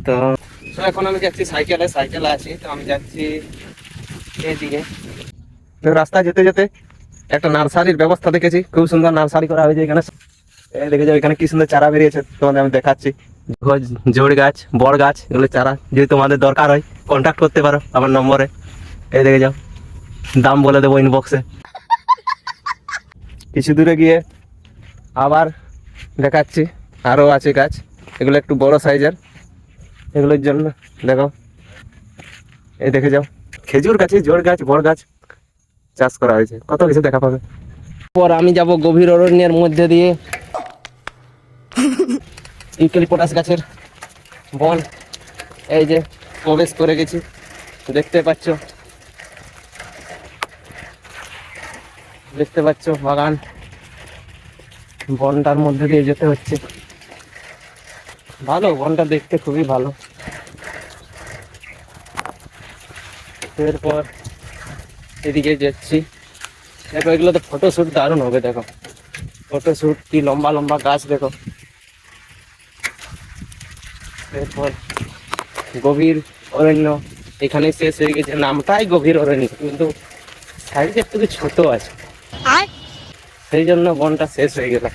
তো এখন আমি যাচ্ছি সাইকেলে আছি, তো আমি যাচ্ছি এইদিকে। তো রাস্তায় যেতে যেতে একটা নার্সারির ব্যবস্থা দেখেছি, খুব সুন্দর নার্সারি করা হয়েছে এখানে। দেখে যাও এখানে কি সুন্দর চারা বেরিয়েছে, তোমাদের আমি দেখাচ্ছি। জোড় গাছ, বড় গাছ, এগুলো চারা যদি তোমাদের দরকার হয় কন্ট্যাক্ট করতে পারো আমার নম্বরে। এই দেখে যাও, দাম বলে দেবো ইনবক্সে। কিছু দূরে গিয়ে আবার দেখাচ্ছি, আরও আছে গাছ, এগুলো একটু বড় সাইজের। এগুলোর জন্য দেখো, এই দেখে যাও খেজুর গাছে জোড় গাছ, বড় গাছ চাষ করা হয়েছে, কত কিছু দেখা পাবে। পর আমি যাব গভীর অরণ্যের মধ্যে দিয়ে, ইউক্যালিপটাস গাছের বন। এই যে প্রবেশ করে গেছি, দেখতে পাচ্ছ বাগান, বনটার মধ্যে দিয়ে যেতে হচ্ছে। ভালো, বনটা দেখতে খুবই ভালো। এরপর এদিকে যাচ্ছি, দেখো এগুলো তো ফটোশ্যুট দারুণ হবে। দেখো ফটোশ্যুট, কি লম্বা লম্বা গাছ দেখো। এরপর গভীর অরণ্য এখানে শেষ হয়ে গেছে, নামটাই গভীর অরণ্য কিন্তু সাইজ একটু ছোট আছে, সেই জন্য বনটা শেষ হয়ে গেল,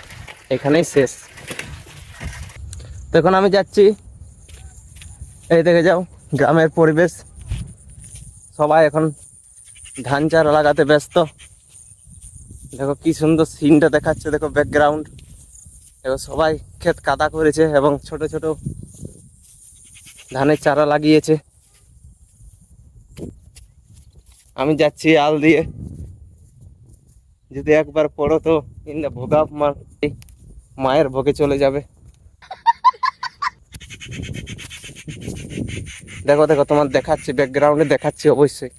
এখানেই শেষ। তো এখন আমি যাচ্ছি, এই দেখে যাও গ্রামের পরিবেশ, সবাই এখন ধান চারা লাগাতে ব্যস্ত। দেখো কি সুন্দর সিনটা দেখাচ্ছে, দেখো ব্যাকগ্রাউন্ড, দেখো সবাই ক্ষেত কাদা করেছে এবং ছোট ছোট ধানের চারা লাগিয়েছে। আমি যাচ্ছি আল দিয়ে, যদি একবার পড়ো তো ইন্দা ভোগা মায়ের ভোগে চলে যাবে। দেখো দেখো তোমার দেখাচ্ছি, ব্যাকগ্রাউন্ডে দেখাচ্ছি অবশ্যই।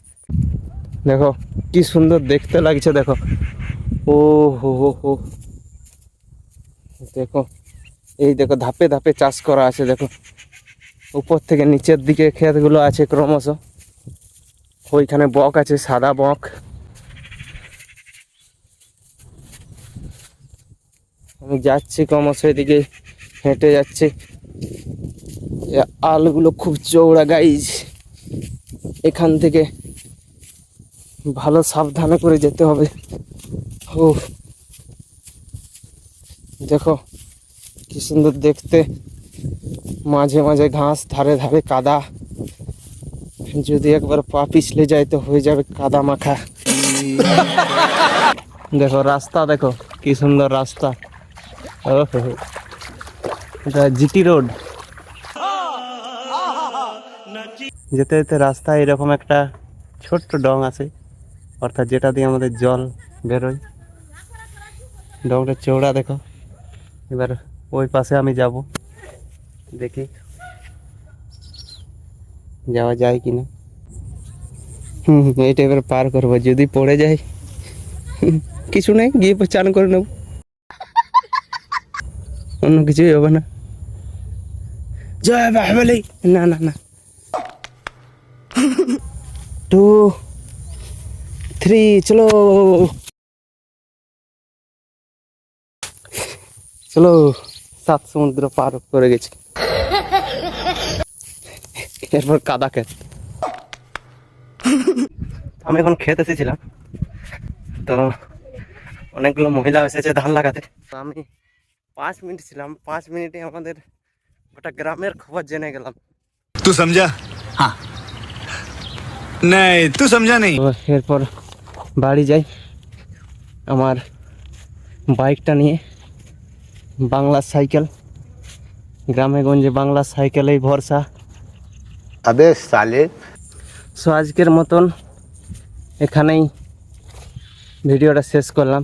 দেখো কি সুন্দর দেখতে লাগছে, দেখো ও হো হো হো, দেখো এই দেখো ধাপে ধাপে চাষ করা আছে। দেখো উপর থেকে নিচের দিকে ক্ষেতগুলো আছে ক্রমশ। ওইখানে বক আছে, সাদা বক। আমি যাচ্ছি ক্রমশ এদিকে, হেঁটে যাচ্ছি। আলগুলো খুব চৌড়া গাইজ, এখান থেকে ভালো সাবধানে করে যেতে হবে। ও দেখো কি সুন্দর দেখতে, মাঝে মাঝে ঘাস, ধারে ধারে কাদা, যদি একবার পা পিছলে যায় তো হয়ে যাবে কাদা মাখা। দেখো রাস্তা, দেখো কি সুন্দর রাস্তা, এটা জিটি রোড। যেতে যেতে রাস্তায় এরকম একটা ছোট্ট ডং আছে, অর্থাৎ যেটা দিয়ে আমাদের জল বেরোয়। ডংটা চৌড়া দেখো। এবার ওই পাশে আমি যাব, দেখি যাওয়া যায় কিনা। এইটা এবার পার করবো, যদি পড়ে যায় কিছু নেই, গিয়ে চান করে নেব, অন্য কিছুই হবে না। জয় বাহুবলী। না না না, 2 3 চলো চলো। 7 সমুদ্র পার করে গেছি, এরপর কাদা ক্ষেত। আমি এখন খেতে এসেছিলাম, তো অনেকগুলো মহিলা এসেছে ধান লাগাতে। তো আমি 5 মিনিট ছিলাম, 5 মিনিটে আমাদের গোটা গ্রামের খবর জেনে গেলাম। तू समझा? हाँ नहीं तू समझा नहीं। এরপর বাড়ি যাই আমার বাইকটা নিয়ে। বাংলা সাইকেল, গ্রামে গঞ্জে বাংলা সাইকেলেই ভরসা। अबे साले। সো আজকের মতন এখানেই ভিডিওটা শেষ করলাম।